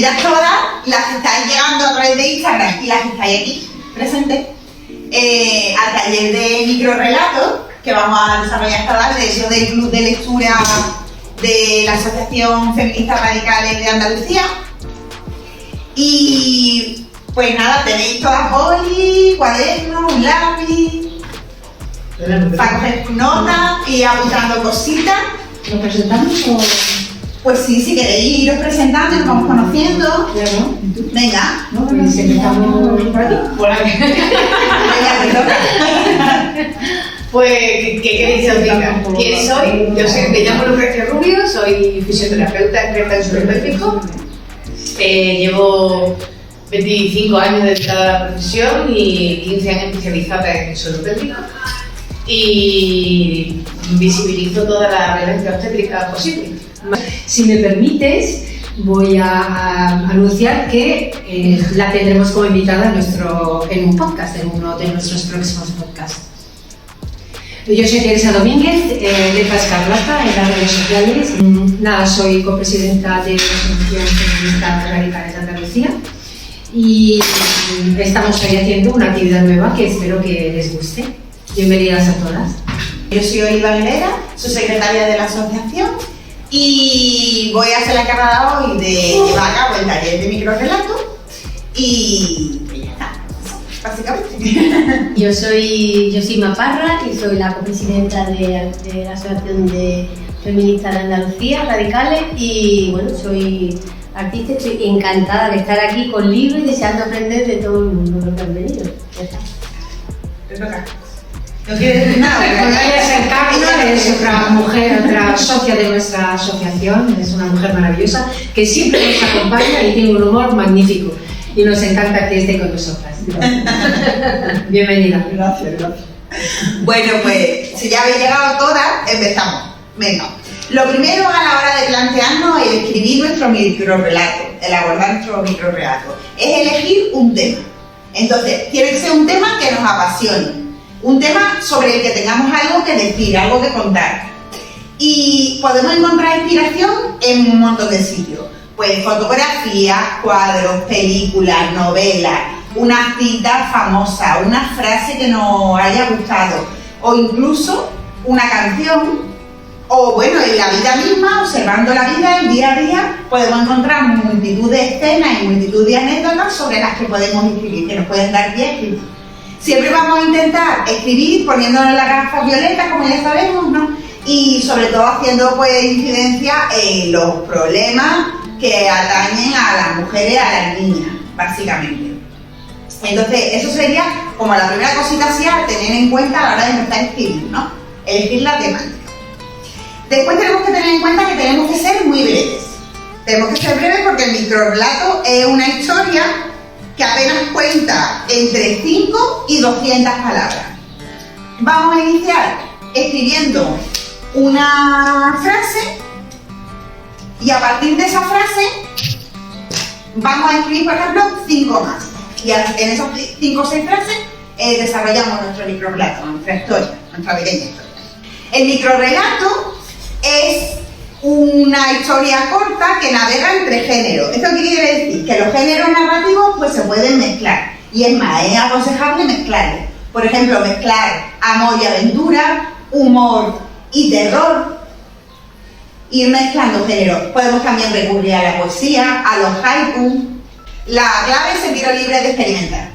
bienvenidas todas las que estáis llegando a través de Instagram y las que estáis aquí presentes al taller de microrelatos que vamos a desarrollar esta tarde, eso del club de lectura de la Asociación Feministas Radicales de Andalucía. Y pues nada, tenéis todas boli, cuadernos, un lápiz para coger notas y apuntando cositas. ¿Nos presentamos o...? Pues sí, si queréis iros presentando y nos vamos conociendo. Claro. Venga. No, pues empezamos por aquí. Por aquí. Venga, te toca. Pues, ¿qué queréis que os diga? ¿Quién soy? Yo me llamo Lucrecia Rubio, soy fisioterapeuta experta en suelo pélvico. Llevo 25 años dedicada a la profesión y 15 años especializada en suelo pélvico. Y visibilizo toda la violencia obstétrica posible. Si me permites, voy a anunciar que la tendremos como invitada en un podcast, en uno de nuestros próximos podcasts. Yo soy Teresa Domínguez, letra escarlata en las redes sociales. Nada, soy copresidenta de la Asociación Feministas Radicales de Andalucía y estamos hoy haciendo una actividad nueva que espero que les guste. Bienvenidas a todas. Yo soy Oliva Aguilera, soy secretaria de la asociación y voy a ser la encargada hoy de llevar a cabo el taller de microrelato y ya está, básicamente. Yo soy Maparra y soy la copresidenta de la Asociación de Feministas de Andalucía, Radicales, y bueno, soy artista y estoy encantada de estar aquí con libros y deseando aprender de todo el mundo los que han venido. Ya está. Te toca. No quieres decir nada. Bueno, ella es Encarna, es otra mujer, otra socia de nuestra asociación, es una mujer maravillosa que siempre nos acompaña y tiene un humor magnífico y nos encanta que esté con nosotras. Bienvenida. Gracias. Bueno, pues si ya habéis llegado todas, empezamos. Venga. Lo primero a la hora de plantearnos el escribir nuestro microrelato, el abordar nuestro microrelato, es elegir un tema. Entonces, tiene que ser un tema que nos apasione. Un tema sobre el que tengamos algo que decir, algo que contar. Y podemos encontrar inspiración en un montón de sitios. Pues fotografías, cuadros, películas, novelas, una cita famosa, una frase que nos haya gustado, o incluso una canción, o bueno, en la vida misma, observando la vida, el día a día, podemos encontrar multitud de escenas y multitud de anécdotas sobre las que podemos escribir, que nos pueden dar pie a escribir. Siempre vamos a intentar escribir poniéndonos las gafas violetas, como ya sabemos, ¿no? Y sobre todo haciendo pues incidencia en los problemas que atañen a las mujeres, a las niñas, básicamente. Entonces, eso sería como la primera cosita así a tener en cuenta a la hora de empezar a escribir, ¿no? Elegir la temática. Después tenemos que tener en cuenta que tenemos que ser muy breves. Tenemos que ser breves porque el microrelato es una historia que apenas cuenta entre 5 y 200 palabras. Vamos a iniciar escribiendo una frase y a partir de esa frase vamos a escribir, por ejemplo, 5 más. Y en esas 5 o 6 frases desarrollamos nuestro microrelato, nuestra historia, nuestra pequeña historia. El microrelato es una historia corta que navega entre géneros. ¿Esto qué quiere decir? Que los géneros narrativos pues se pueden mezclar. Y es más, es aconsejable mezclarlos. Por ejemplo, mezclar amor y aventura, humor y terror. Ir mezclando géneros. Podemos también recurrir a la poesía, a los haikus. La clave es sentirnos libres de experimentar.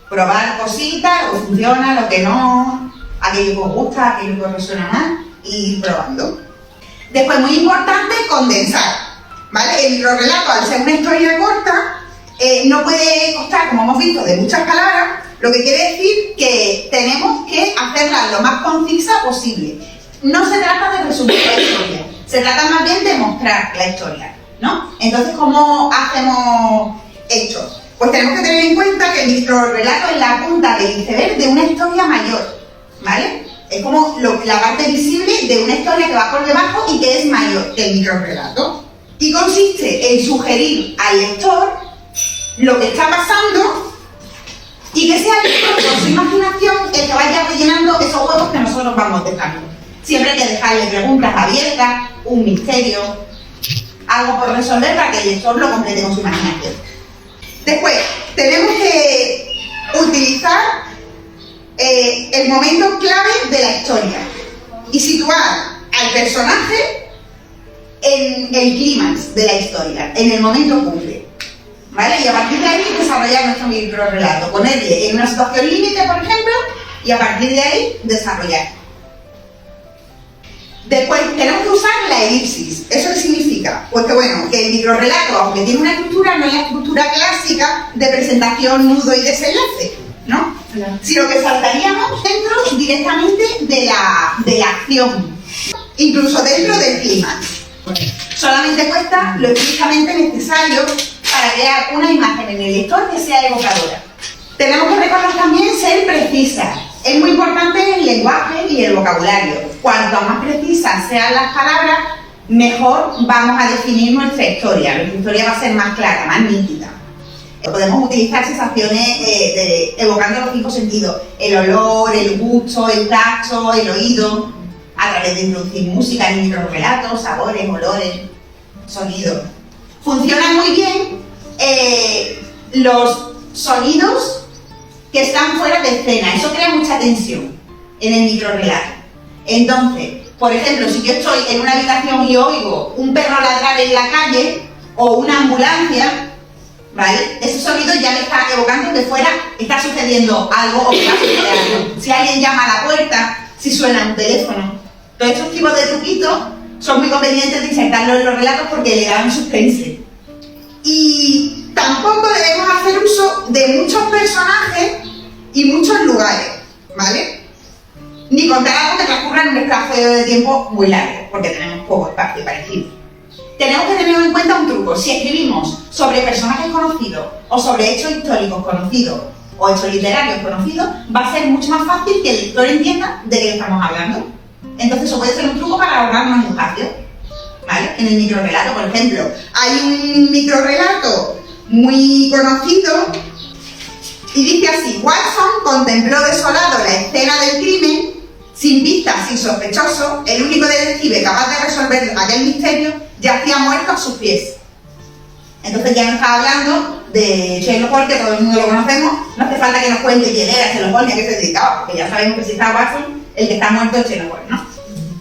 Probar cositas, lo que funciona, lo que no, aquello que os gusta, aquello que os resuena más, y ir probando. Después, muy importante, condensar, ¿vale? El microrelato, al ser una historia corta, no puede constar, como hemos visto, de muchas palabras, lo que quiere decir que tenemos que hacerla lo más concisa posible. No se trata de resumir la historia, se trata más bien de mostrar la historia, ¿no? Entonces, ¿cómo hacemos esto? Pues tenemos que tener en cuenta que el microrelato es la punta del iceberg de una historia mayor, ¿vale? Es como la parte visible de una historia que va por debajo y que es mayor que el microrelato. Y consiste en sugerir al lector lo que está pasando y que sea el lector con su imaginación el que vaya rellenando esos huecos que nosotros vamos dejando. Siempre hay que dejarle preguntas abiertas, un misterio, algo por resolver para que el lector lo complete con su imaginación. Después, tenemos que utilizar el momento clave de la historia y situar al personaje en el clímax de la historia, en el momento cumbre, ¿vale? Y a partir de ahí desarrollar nuestro microrelato, ponerle en una situación límite, por ejemplo, y a partir de ahí desarrollar. Después tenemos que usar la elipsis. ¿Eso qué significa? Pues que bueno, que el microrelato, aunque tiene una estructura, no es la estructura clásica de presentación, nudo y desenlace, ¿no? Claro. Sino que saltaríamos dentro directamente de la acción, incluso dentro del clímax. Solamente cuesta lo estrictamente necesario para crear una imagen en el lector que sea evocadora. Tenemos que recordar también ser precisas. Es muy importante el lenguaje y el vocabulario. Cuanto más precisas sean las palabras, mejor vamos a definir nuestra historia. Nuestra historia va a ser más clara, más nítida. Podemos utilizar sensaciones evocando los 5 sentidos: el olor, el gusto, el tacto, el oído, a través de introducir música en microrelatos, sabores, olores, sonidos. Funcionan muy bien los sonidos que están fuera de escena. Eso crea mucha tensión en el microrelato. Entonces, por ejemplo, si yo estoy en una habitación y oigo un perro ladrar en la calle o una ambulancia, ¿vale? Ese sonido ya me está evocando que fuera está sucediendo algo o que va a suceder algo. Si alguien llama a la puerta, si suena un teléfono. Todos estos tipos de truquitos son muy convenientes de insertarlos en los relatos porque le dan suspense. Y tampoco debemos hacer uso de muchos personajes y muchos lugares, ¿vale? Ni contar algo que transcurra en un espacio de tiempo muy largo, porque tenemos poco espacio para escribir. Tenemos que tener en cuenta un truco. Si escribimos sobre personajes conocidos o sobre hechos históricos conocidos o hechos literarios conocidos, va a ser mucho más fácil que el lector entienda de qué estamos hablando. Entonces eso puede ser un truco para ahorrarnos espacio, ¿vale? En el microrelato, por ejemplo, hay un microrelato muy conocido y dice así: Watson contempló desolado la escena del crimen, sin vistas y sospechoso. El único detective capaz de resolver aquel misterio yacía muerto a sus pies. Entonces ya nos está hablando de Sherlock Holmes, que todo el mundo lo conocemos. No hace falta que nos cuente quién era Sherlock Holmes y a qué se dedicaba, porque ya sabemos que si está Watson, el que está muerto es Sherlock Holmes, ¿no?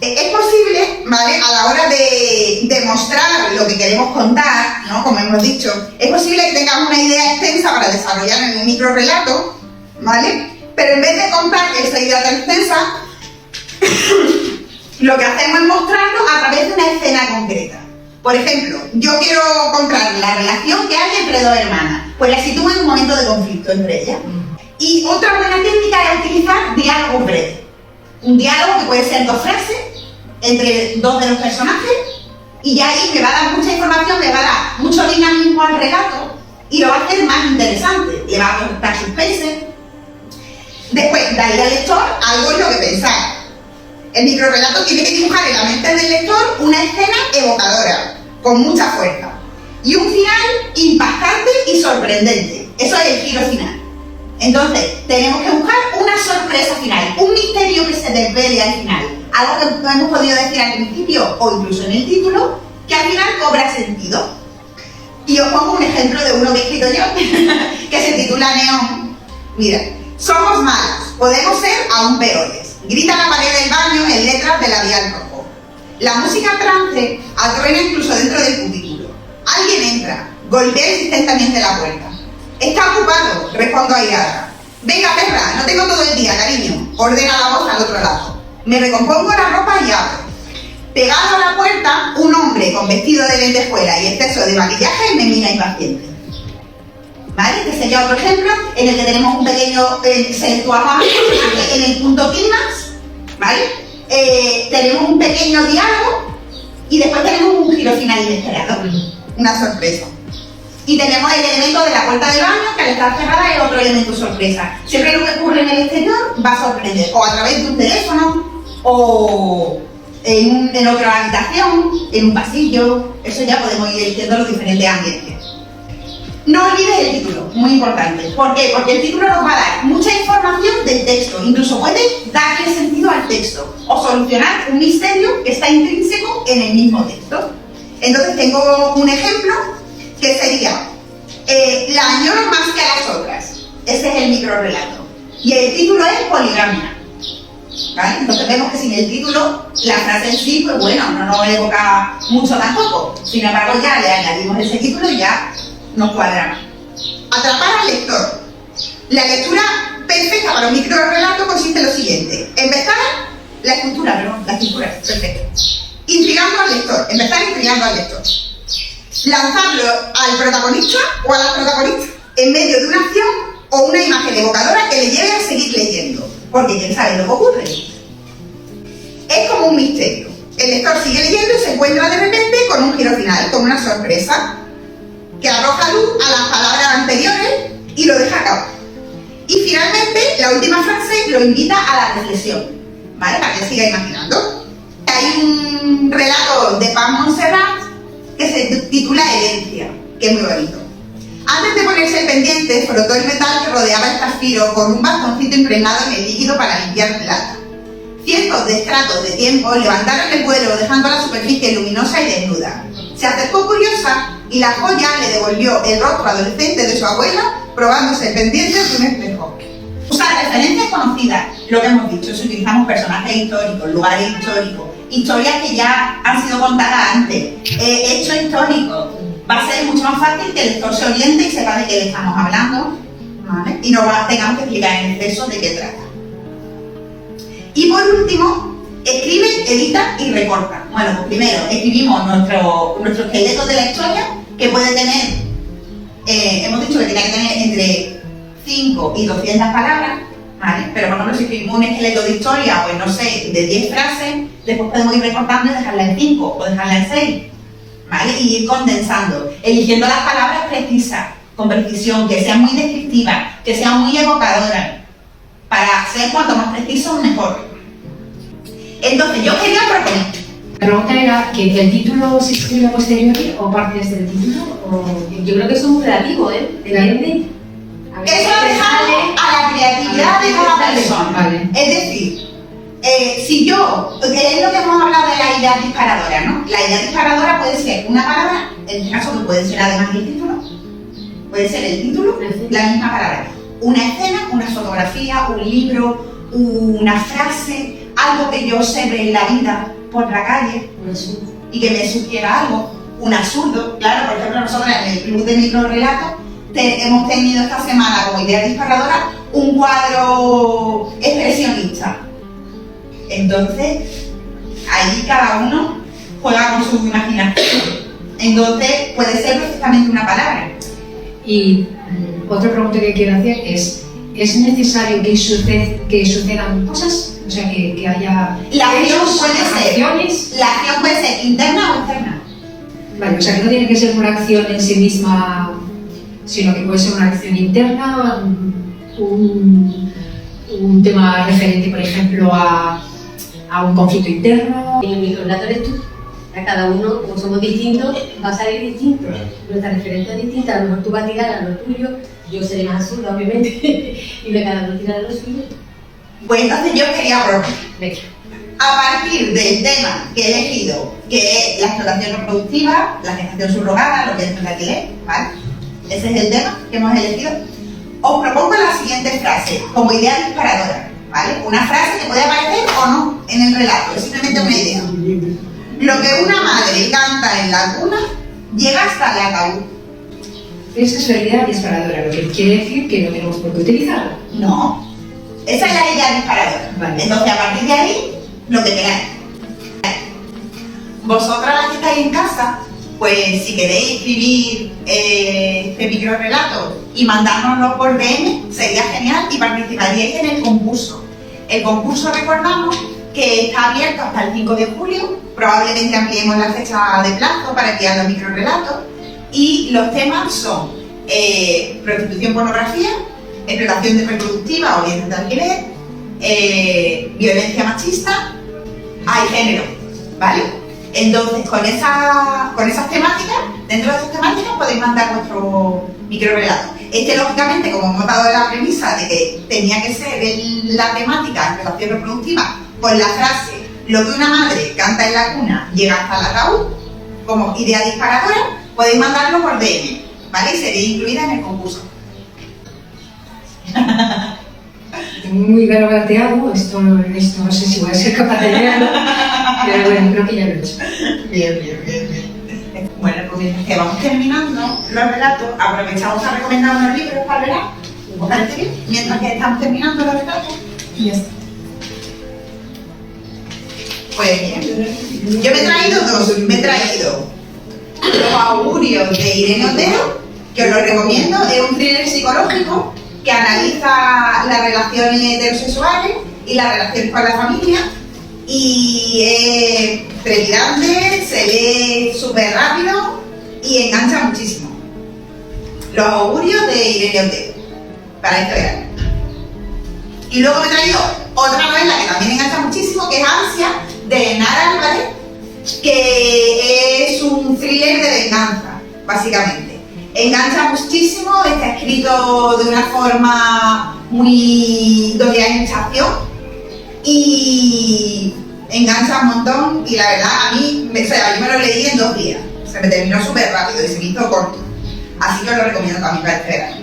Es posible, ¿vale?, a la hora de demostrar lo que queremos contar, ¿no?, como hemos dicho, es posible que tengamos una idea extensa para desarrollar en un microrelato, ¿vale? Pero en vez de contar esa idea tan extensa, lo que hacemos es mostrarlo a través de una escena concreta. Por ejemplo, yo quiero contar la relación que hay entre dos hermanas, pues la sitúo en un momento de conflicto entre ellas. Y otra buena técnica es utilizar diálogos breves. Un diálogo que puede ser 2 frases entre 2 de los personajes, y ya ahí me va a dar mucha información, me va a dar mucho dinamismo al relato y lo va a hacer más interesante, le va a aportar suspense. Después, darle al lector algo en lo que pensar. El microrelato tiene que dibujar en la mente del lector una escena evocadora, con mucha fuerza, y un final impactante y sorprendente. Eso es el giro final. Entonces, tenemos que buscar una sorpresa final, un misterio que se desvele al final. Algo que no hemos podido decir al principio o incluso en el título, que al final cobra sentido. Y os pongo un ejemplo de uno que he escrito yo, que se titula Neón. Mira: somos malas, podemos ser aún peores. Grita la pared del baño en letras de labial rojo. La música trance atruena incluso dentro del cubículo. Alguien entra, golpea insistentemente la puerta. Está ocupado, respondo airada. Venga, perra, no tengo todo el día, cariño, ordena la voz al otro lado. Me recompongo la ropa y abro. Pegado a la puerta, un hombre con vestido de lentejuela y exceso de maquillaje me mira impaciente. ¿Vale? Este sería otro ejemplo en el que tenemos un pequeño, situamos en el punto clímax, ¿vale? Tenemos un pequeño diálogo y después tenemos un giro final inesperado, una sorpresa. Y tenemos el elemento de la puerta del baño, que al estar cerrada es otro elemento sorpresa. Siempre lo que ocurre en el exterior va a sorprender, o a través de un teléfono, o en otra habitación, en un pasillo. Eso ya podemos ir eligiendo los diferentes ambientes. No olvides el título, muy importante. ¿Por qué? Porque el título nos va a dar mucha información del texto, incluso puede darle sentido al texto, o solucionar un misterio que está intrínseco en el mismo texto. Entonces tengo un ejemplo que sería la añoro más que a las otras. Ese es el microrrelato. Y el título es poligamia. ¿Vale? Entonces vemos que sin el título, la frase en sí, pues bueno, no nos evoca mucho tampoco. Sin embargo, ya le añadimos ese título y ya nos cuadra. Atrapar al lector. La lectura perfecta para un microrrelato consiste en lo siguiente. Empezar la escritura, perfecto. Intrigando al lector, empezar intrigando al lector. Lanzarlo al protagonista o a la protagonista en medio de una acción o una imagen evocadora que le lleve a seguir leyendo, porque quién sabe lo que ocurre. Es como un misterio. El lector sigue leyendo y se encuentra de repente con un giro final, con una sorpresa, que arroja luz a las palabras anteriores y lo deja acá. Y finalmente, la última frase lo invita a la reflexión, ¿vale? Para que siga imaginando. Hay un relato de Paz Montserrat que se titula Herencia, que es muy bonito. Antes de ponerse el pendiente, frotó el metal que rodeaba el zafiro con un bastoncito impregnado en el líquido para limpiar plata. Cientos de estratos de tiempo levantaron el vuelo dejando la superficie luminosa y desnuda. Se acercó curiosa y la joya le devolvió el rostro adolescente de su abuela, probándose el pendiente de un espejo. Usar referencias conocidas, lo que hemos dicho, si utilizamos personajes históricos, lugares históricos, historias que ya han sido contadas antes, hechos históricos, va a ser mucho más fácil que el lector se oriente y sepa de qué le estamos hablando, ¿vale? Y no tengamos que explicar en exceso de qué trata. Y por último, escribe, edita y recorta. Bueno, pues primero escribimos nuestro esqueleto de la historia, que puede tener, hemos dicho que tiene que tener entre 5 y 200 palabras, ¿vale? Pero por ejemplo, si escribimos un esqueleto de historia, pues no sé, de 10 frases, después podemos ir recortando y dejarla en 5 o dejarla en 6, ¿vale? Y ir condensando, eligiendo las palabras precisas, con precisión, que sean muy descriptivas, que sean muy evocadoras, para ser cuanto más preciso, mejor. Entonces, yo quería proponer. La pregunta era que el título se escribe a posteriori o partes del título, o... Yo creo que eso es muy relativo, ¿eh? Depende. Eso lo dejamos a la creatividad de cada persona. Vale. Es decir, si yo, que es lo que hemos hablado de la idea disparadora, ¿no? La idea disparadora puede ser una palabra, en este caso que puede ser además el título, puede ser el título, la misma palabra. Una escena, una fotografía, un libro, una frase, algo que yo observe en la vida por la calle y que me sugiera algo, un absurdo. Claro, por ejemplo, nosotros en el club de microrelatos hemos tenido esta semana como idea disparadora un cuadro expresionista. Entonces, ahí cada uno juega con su imaginación. Entonces, puede ser perfectamente una palabra. Y otra pregunta que quiero hacer es necesario que sucedan cosas? O sea, que haya... La acción acciones. La acción puede ser interna o externa. Vale, o sea, que no tiene que ser una acción en sí misma, sino que puede ser una acción interna, un tema referente, por ejemplo, a un conflicto interno. En el microrelato eres tú. A cada uno, como somos distintos, va a salir distinto. Nuestra referencia es distinta, a lo mejor tú vas a tirar a lo tuyo, yo seré más absurda, obviamente, y de cada uno tirará a lo suyo. Pues entonces yo quería proponer, a partir del tema que he elegido, que es la explotación reproductiva, la gestación subrogada, lo que es el alquiler, ¿vale? Ese es el tema que hemos elegido. Os propongo la siguiente frase, como idea disparadora, ¿vale? Una frase que puede aparecer o no en el relato, es simplemente una idea. Lo que una madre canta en la cuna llega hasta el ataúd. Esa es la idea disparadora, lo que quiere decir que no tenemos por qué utilizarla. No, esa es la idea disparadora. Vale. Entonces, a partir de ahí, lo que queráis. Vosotras las que estáis en casa, pues si queréis escribir este microrelato y mandárnoslo por DM, sería genial y participaríais en el concurso. El concurso, recordamos, que está abierto hasta el 5 de julio, probablemente ampliemos la fecha de plazo para enviar los microrelatos, y los temas son prostitución, pornografía, explotación reproductiva o bien de alquiler, violencia machista, hay género, ¿vale? Entonces, con esas temáticas, dentro de esas temáticas podéis mandar vuestro microrelato. Lógicamente, como hemos dado la premisa de que tenía que ser la temática explotación reproductiva, pues la frase, lo que una madre canta en la cuna llega hasta el ataúd, como idea disparadora, podéis mandarlo por DM, ¿vale? Y seréis incluida en el concurso. Muy garabateado, esto no sé si voy a ser capaz de leerlo, pero bueno, creo que ya lo he hecho. Bien. Bueno, pues mientras que vamos terminando los relatos, aprovechamos a recomendar unos libros para el verano. ¿Os parece bien? Mientras que estamos terminando los relatos. Ya está. Pues bien. Yo me he traído dos. Me he traído Los augurios de Irene Otero, que os lo recomiendo. Es un thriller psicológico que analiza las relaciones heterosexuales y las relaciones con la familia. Y es trepidante, se lee súper rápido y engancha muchísimo. Los augurios de Irene Otero, para este verano. Y luego me he traído otra novela que también engancha muchísimo, que es Ansia, de Nara Álvarez, que es un thriller de venganza, básicamente. Engancha muchísimo, está escrito de una forma muy... donde hay mucha acción y engancha un montón, y la verdad a mí, yo me lo leí en 2 días, se me terminó súper rápido y se me hizo corto, así que os lo recomiendo también para este verano.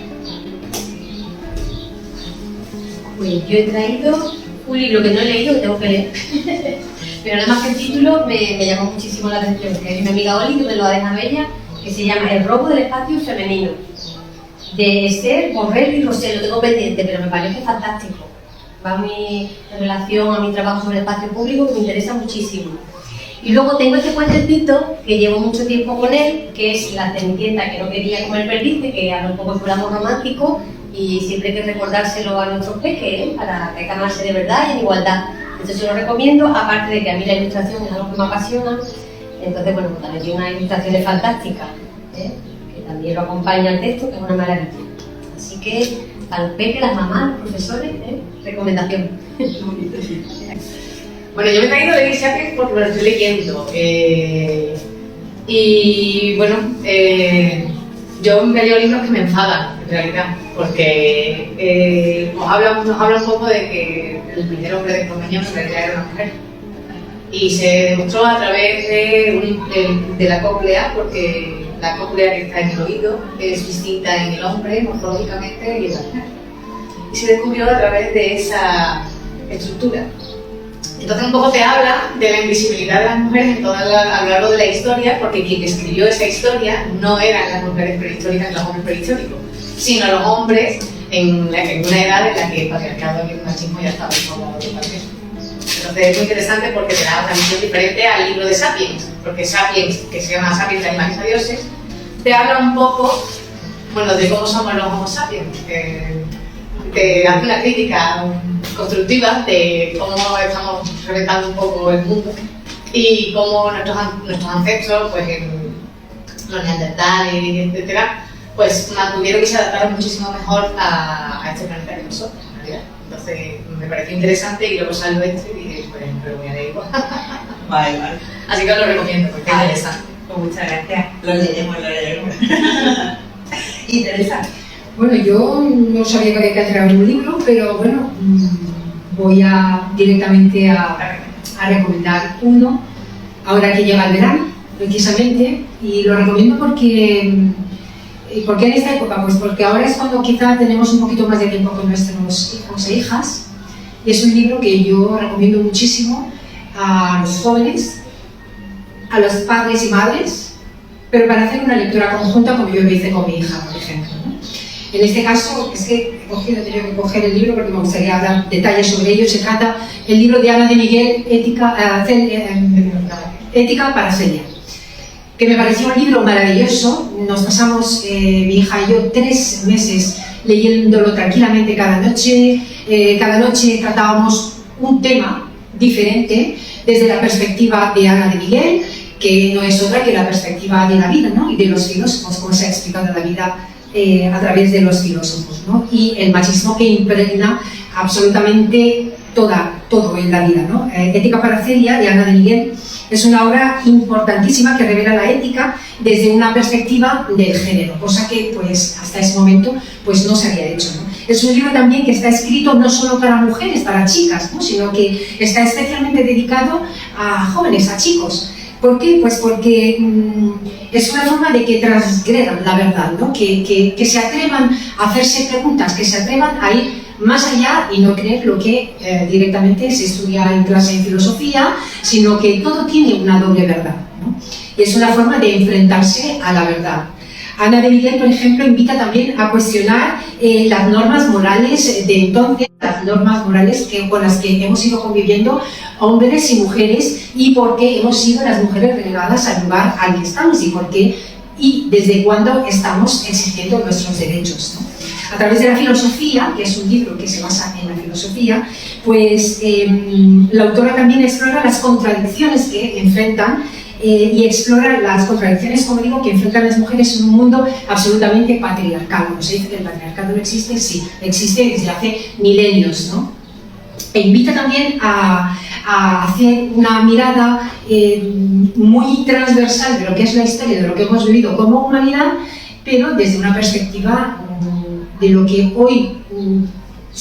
Pues yo he traído un libro que no he leído, que tengo que leer, pero nada más que el título me llamó muchísimo la atención, que es mi amiga Oli, que me lo ha dejado ella, que se llama El robo del espacio femenino, de Esther Borrell y Rosell. Lo tengo pendiente, pero me parece fantástico. Va en relación a mi trabajo sobre el espacio público, que me interesa muchísimo. Y luego tengo este cuentecito, que llevo mucho tiempo con él, que es La Cenicienta que no quería comer perdices, que habla un poco sobre amor romántico, y siempre hay que recordárselo a nuestros peques, para que hay que amarse de verdad y en igualdad. Entonces yo lo recomiendo, aparte de que a mí la ilustración es algo que me apasiona. Entonces, bueno, pues también tiene unas ilustraciones fantásticas, que también lo acompaña al texto, que es una maravilla. Así que, a los peques, las mamás, los profesores, recomendación. Bueno, yo me he traído Lady Sapiens porque me lo estoy leyendo. Y bueno, yo me leo libros que me enfadan, en realidad, porque nos habla un poco de que el primer hombre de Cromañón en realidad era una mujer. Y se demostró a través de la cóclea, porque la cóclea que está en el oído es distinta en el hombre morfológicamente y en la mujer. Y se descubrió a través de esa estructura. Entonces un poco te habla de la invisibilidad de las mujeres a lo largo de la historia, porque quien escribió esa historia no eran las mujeres prehistóricas, los hombres prehistóricos, sino los hombres en una edad en la que el patriarcado y el machismo ya estaban formados totalmente. Entonces es muy interesante porque te da una visión diferente al libro de Sapiens, porque Sapiens, que se llama Sapiens de animales a dioses, te habla un poco, bueno, de cómo somos los Homo sapiens, te hace una crítica constructiva de cómo estamos reventando un poco el mundo y cómo nuestros ancestros, pues los neandertales, etcétera, pues mantuvieron y se adaptaron muchísimo mejor a este planeta que nosotros, en realidad. Entonces me pareció interesante y luego salió este y dije, pues me lo voy a leer igual. Vale. Así que os lo recomiendo porque es interesante. Pues muchas gracias. Lo leeremos. Interesante. Bueno, yo no sabía que había que traer un libro, pero bueno, voy directamente a recomendar uno, ahora que llega el verano, precisamente, y lo recomiendo porque en esta época, pues porque ahora es cuando quizá tenemos un poquito más de tiempo con nuestros hijos e hijas, y es un libro que yo recomiendo muchísimo a los jóvenes, a los padres y madres, pero para hacer una lectura conjunta como yo lo hice con mi hija, por ejemplo, ¿no? En este caso, es que he tenido que coger el libro porque me gustaría hablar detalles sobre ello. Se trata el libro de Ana de Miguel, Ética para Celia, que me pareció un libro maravilloso. Nos pasamos, mi hija y yo, 3 meses leyéndolo tranquilamente cada noche. Cada noche tratábamos un tema diferente desde la perspectiva de Ana de Miguel, que no es otra que la perspectiva de la vida, ¿no? Y de los filósofos, como se ha explicado la vida a través de los filósofos, ¿no? Y el machismo que impregna absolutamente todo en la vida, ¿no? Ética para Celia, de Ana de Miguel, es una obra importantísima que revela la ética desde una perspectiva del género, cosa que pues hasta ese momento pues no se había hecho, ¿no? Es un libro también que está escrito no solo para mujeres, para chicas, ¿no? Sino que está especialmente dedicado a jóvenes, a chicos, ¿Por qué? Pues porque es una forma de que transgredan la verdad, ¿no? Que se atrevan a hacerse preguntas, que se atrevan a ir más allá y no creer lo que directamente se estudia en clase de filosofía, sino que todo tiene una doble verdad, ¿no? Y es una forma de enfrentarse a la verdad. Ana de Miguel, por ejemplo, invita también a cuestionar las normas morales de entonces, las normas morales con las que hemos ido conviviendo hombres y mujeres, y por qué hemos sido las mujeres relegadas al lugar al que estamos y por qué y desde cuándo estamos exigiendo nuestros derechos, ¿no? A través de la filosofía, que es un libro que se basa en la filosofía, pues la autora también explora las contradicciones que enfrentan y explora las contradicciones, como digo, que enfrentan las mujeres en un mundo absolutamente patriarcal. Como se dice que el patriarcado no existe, sí, existe desde hace milenios, ¿no? E invita también a hacer una mirada muy transversal de lo que es la historia, de lo que hemos vivido como humanidad, pero desde una perspectiva de lo que hoy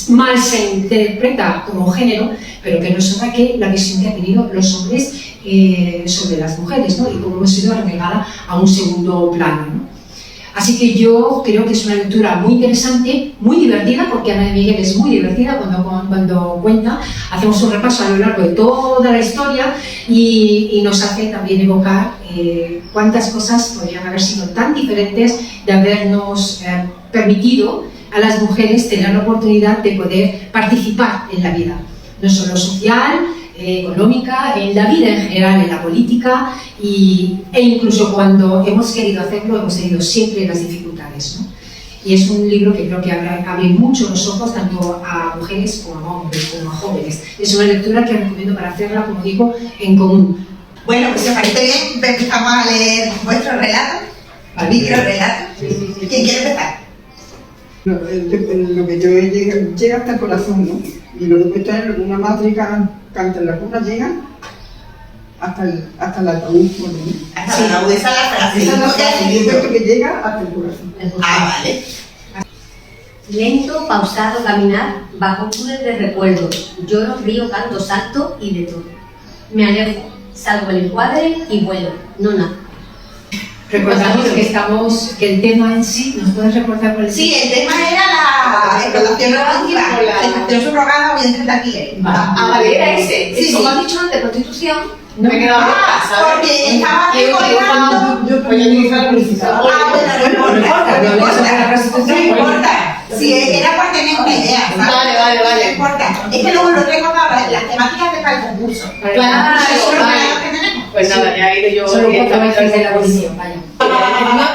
mal se interpreta como género, pero que nos habla que la visión que han tenido los hombres sobre las mujeres, ¿no? Y cómo hemos sido relegada a un segundo plano, ¿no? Así que yo creo que es una lectura muy interesante, muy divertida, porque Ana de Miguel es muy divertida cuando cuenta. Hacemos un repaso a lo largo de toda la historia y nos hace también evocar cuántas cosas podrían haber sido tan diferentes de habernos permitido a las mujeres tener la oportunidad de poder participar en la vida, no solo social, económica, en la vida en general, en la política e incluso cuando hemos querido hacerlo, hemos tenido siempre las dificultades, ¿no? Y es un libro que creo que abre mucho los ojos tanto a mujeres como a hombres, como a jóvenes. Es una lectura que recomiendo para hacerla, como digo, en común. Bueno, pues si os parece bien, empezamos a leer vuestro relato, el microrelato. ¿Quién quiere empezar? No, lo que yo llega hasta el corazón, ¿no? Y lo que cuesta es una madre canta en la cuna, llega hasta el ataúd. Hasta la ataúd, esa es la frase. Esa es la frase, yo cuento que llega hasta el corazón. Vale. Lento, pausado caminar, bajo túnel de recuerdos. Lloro, río, canto, salto y de todo. Me alejo, salgo el encuadre y vuelo. No nada. Recordamos que el tema en sí, ¿nos puedes recordar cuál es? Sí, el tema era la explotación normativa, la gestación subrogada o vientre de alquiler. Vale, era ese. Sí, Como sí. has dicho antes, prostitución, No. me he quedado loca, ¿sabes? Porque estaba Y yo recordando. Yo voy a utilizar la publicidad. No importa. Sí, era por tener una idea. ¿sabes? Vale. No importa. Es que luego lo recordaba las temáticas de para el concurso. Claro, Esos son los vale. regalos que tenemos. Pues nada, ya he ido yo. Solo cuatro veces de la abolición, vaya.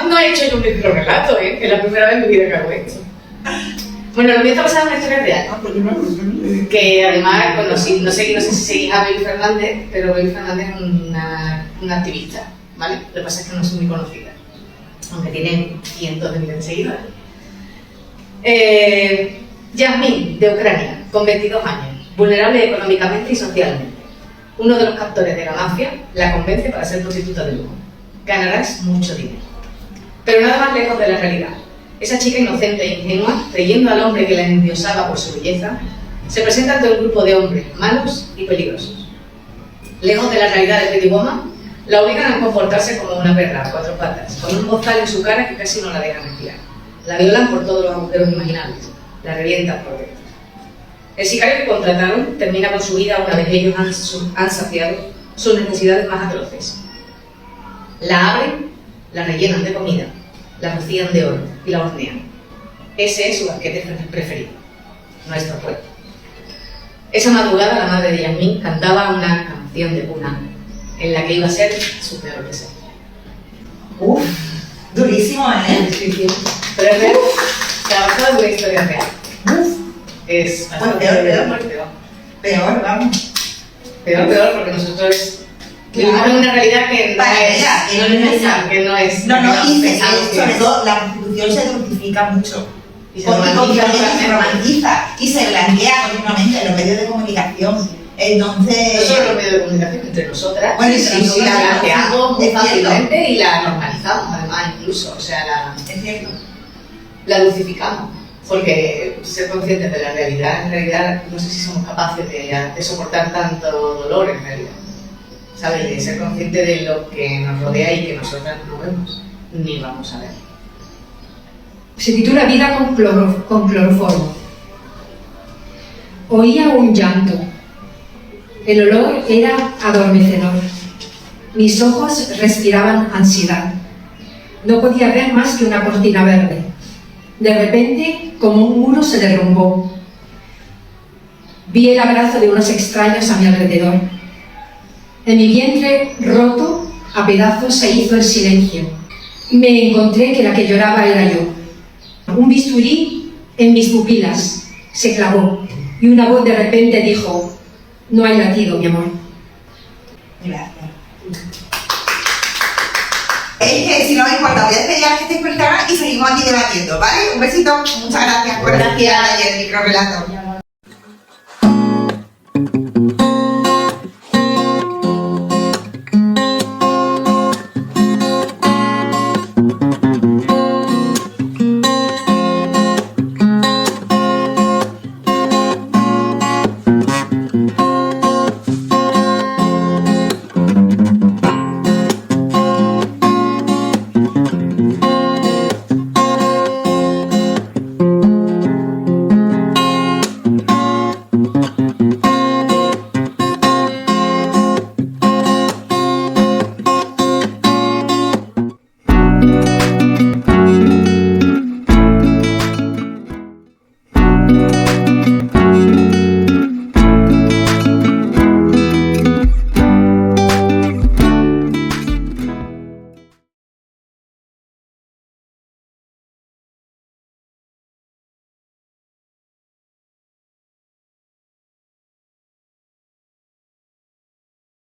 No he hecho yo un microrelato, es la primera vez en mi vida que hago esto. Bueno, lo mío está basado en una historia real, Pues yo me acuerdo. que además, bueno, no sé si seguís a Beli Fernández, pero Beli Fernández es una activista, ¿vale? Lo que pasa es que no es muy conocida, aunque tiene cientos de miles de seguidores. Yasmin, de Ucrania, con 22 años, vulnerable económicamente y socialmente. Uno de los captores de la mafia la convence para ser prostituta de lujo. Ganarás mucho dinero. Pero nada más lejos de la realidad. Esa chica inocente e ingenua, creyendo al hombre que la endiosaba por su belleza, se presenta ante un grupo de hombres malos y peligrosos. Lejos de la realidad de Pretty Woman, la obligan a comportarse como una perra a cuatro patas, con un bozal en su cara que casi no la dejan respirar. La violan por todos los agujeros imaginables, la revientan por dentro. El sicario que contrataron termina con su vida una vez ellos han saciado sus necesidades más atroces. La abren, la rellenan de comida, la rocían de oro y la hornean. Ese es su banquete preferido, nuestro pueblo. Esa madrugada la madre de Yasmin cantaba una canción de cuna en la que iba a ser su peor deseo. Uf, durísimo, ¿eh? Pero es real, trabajado en una historia real. Uf, Es bastante peor. fuerte, ¿no? peor, vamos. Peor, porque nosotros vivimos en una realidad que no Para es, ella, que no es esa. que no es. No, y pensamos que sobre es. todo la prostitución se dulcifica mucho. Y se Porque romantiza continuamente se totalmente. romantiza y se blanquea continuamente en los medios de comunicación. No Entonces, solo los medios de comunicación, entre nosotras, Bueno, entre sí, nosotras la la planteamos muy es cierto. fácilmente y la normalizamos, además, incluso, o sea, es cierto. la dulcificamos. Porque ser conscientes de la realidad, en realidad, no sé si somos capaces de soportar tanto dolor en realidad. ¿sabes? De ser consciente de lo que nos rodea y que nosotras no vemos, ni vamos a ver. Se titula Vida con cloroformo. Oía un llanto. El olor era adormecedor. Mis ojos respiraban ansiedad. No podía ver más que una cortina verde. De repente, como un muro se derrumbó. Vi el abrazo de unos extraños a mi alrededor. En mi vientre roto a pedazos se hizo el silencio. Me encontré que la que lloraba era yo. Un bisturí en mis pupilas se clavó y una voz de repente dijo: no hay latido, mi amor. Gracias. Es que si no me importa, voy a despedir a la gente por Instagram y seguimos aquí debatiendo, ¿vale? Un besito, muchas gracias por estar aquí en el microrelato.